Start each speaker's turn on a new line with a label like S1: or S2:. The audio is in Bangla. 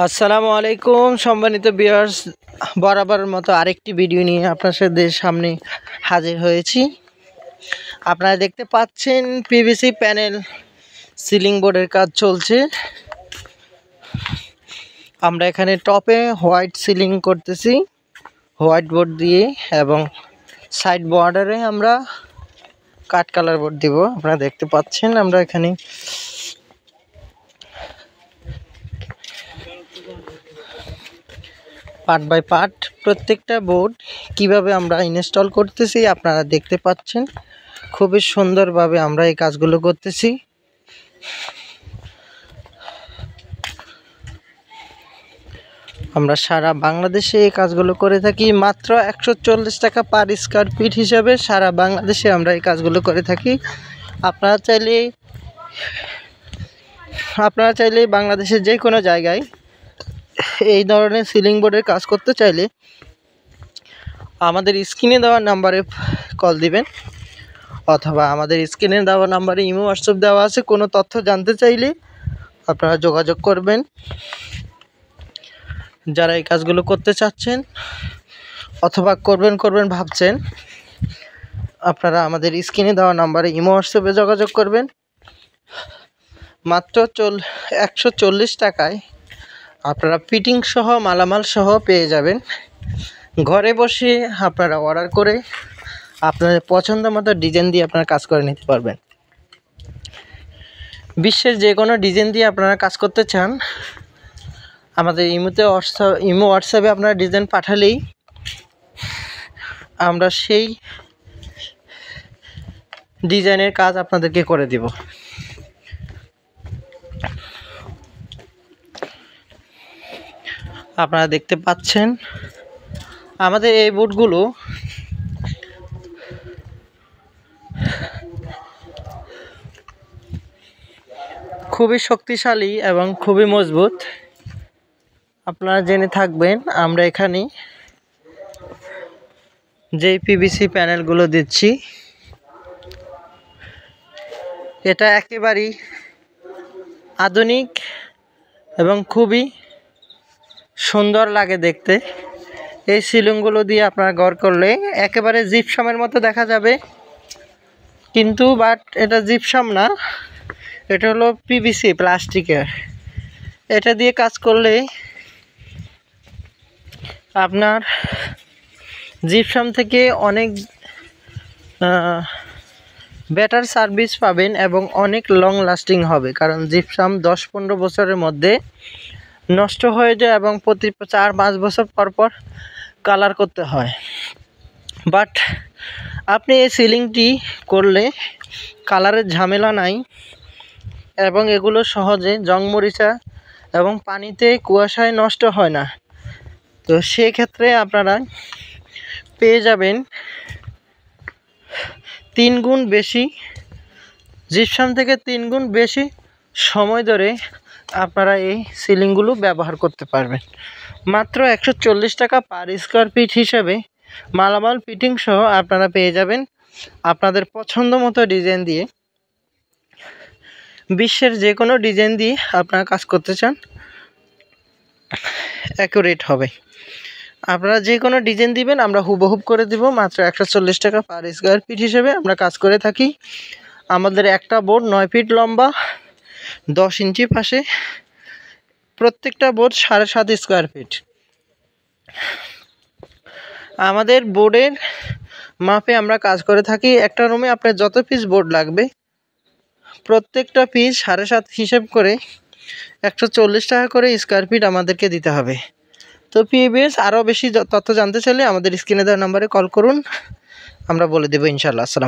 S1: আসসালামু আলাইকুম সম্মানিত ভিউয়ার্স, বরাবরের মতো আরেকটি ভিডিও নিয়ে আপনাদের সামনে হাজির হয়েছি। আপনারা দেখতে পাচ্ছেন পিভিসি প্যানেল সিলিং বোর্ডের কাজ চলছে। আমরা এখানে টপে হোয়াইট সিলিং করতেছি হোয়াইট বোর্ড দিয়ে, এবং সাইড বর্ডারে আমরা কাঠ কালার বোর্ড দিব। আপনারা দেখতে পাচ্ছেন আমরা এখানে পার্ট বাই পার্ট প্রত্যেকটা বোর্ড কিভাবে আমরা ইনস্টল করতেছি আপনারা দেখতে পাচ্ছেন। খুবই সুন্দরভাবে আমরা এই কাজগুলো করতেছি। আমরা সারা বাংলাদেশে এই কাজগুলো করে থাকি। মাত্র 140 টাকা পার স্কয়ার ফিট হিসাবে সারা বাংলাদেশে আমরা এই কাজগুলো করে থাকি। আপনারা চাইলে বাংলাদেশের যে কোনো জায়গায় এই ধরনের সিলিং বোর্ডের কাজ করতে চাইলে আমাদের স্ক্রিনে দেওয়া নাম্বারে কল দিবেন, অথবা আমাদের স্ক্রিনে দেওয়া নাম্বারে ইমো হোয়াটসঅ্যাপ দেওয়া আছে। কোনো তথ্য জানতে চাইলে আপনারা যোগাযোগ করবেন। যারা এই কাজগুলো করতে চাচ্ছেন অথবা করবেন ভাবছেন, আপনারা আমাদের স্ক্রিনে দেওয়া নাম্বারে ইমো হোয়াটসঅ্যাপে যোগাযোগ করবেন। মাত্র 140 টাকায় আপনারা ফিটিং সহ মালামাল সহ পেয়ে যাবেন। ঘরে বসে আপনারা অর্ডার করে আপনাদের পছন্দ মতো ডিজাইন দিয়ে আপনারা কাজ করে নিতে পারবেন। বিশ্বের যে কোনো ডিজাইন দিয়ে আপনারা কাজ করতে চান, আমাদের ইমো হোয়াটসঅ্যাপে আপনারা ডিজাইন পাঠালেই আমরা সেই ডিজাইনের কাজ আপনাদেরকে করে দিব। আপনারা দেখতে পাচ্ছেন আমাদের এই বোর্ডগুলো খুবই শক্তিশালী এবং খুবই মজবুত। আপনারা জেনে থাকবেন আমরা এখানে যে পিভিসি প্যানেলগুলো দিচ্ছি এটা একেবারেই আধুনিক এবং খুবই সুন্দর লাগে দেখতে। এই সিলিংগুলো দিয়ে আপনারা ঘর করলে একেবারে জিপসামের মতো দেখা যাবে, কিন্তু এটা জিপসাম না, এটা হলো পিভিসি প্লাস্টিকের। এটা দিয়ে কাজ করলে আপনার জিপসাম থেকে অনেক বেটার সার্ভিস পাবেন এবং অনেক লং লাস্টিং হবে। কারণ জিপসাম 10-15 বছরের মধ্যে নষ্ট হয়ে যায় এবং প্রতি 4-5 বছর পর কালার করতে হয়। বাট আপনি এই সিলিংটি করলে কালারের ঝামেলা নাই, এবং এগুলো সহজে জং মরিচা এবং পানিতে কুয়াশায় নষ্ট হয় না। তো সেক্ষেত্রে আপনারা পেয়ে যাবেন 3 গুণ বেশি, জিপসাম থেকে 3 গুণ বেশি সময় ধরে আপনারা এই সিলিংগুলো ব্যবহার করতে পারবেন। মাত্র 140 টাকা পার স্কয়ার ফিট হিসেবে মালামাল ফিটিং সহ আপনারা পেয়ে যাবেন আপনাদের পছন্দ মতো ডিজাইন দিয়ে। বিশ্বের যে কোনো ডিজাইন দিয়ে আপনারা কাজ করতে চান, অ্যাকুরেট হবে। আপনারা যে কোনো ডিজাইন দিবেন আমরা হুবহুব করে দিব। মাত্র 140 টাকা পার স্কয়ার ফিট হিসেবে আমরা কাজ করে থাকি। আমাদের একটা বোর্ড 9 ফিট লম্বা, 10 ইঞ্চি পাশে, প্রত্যেকটা বোর্ড 7.5 স্কয়ার ফিট। আমাদের বোর্ডের মাপে আমরা কাজ করে থাকি। একটা রুমে আপনার যত পিস বোর্ড লাগবে প্রত্যেকটা পিস 7.5 হিসেব করে 140 টাকা করে স্কয়ার ফিট আমাদেরকে দিতে হবে। তো পিভিএস আরও বেশি তথ্য জানতে চাইলে আমাদের স্ক্রিনে দেওয়া নাম্বারে কল করুন, আমরা বলে দেবো ইনশাআল্লাহ। আসসালাম।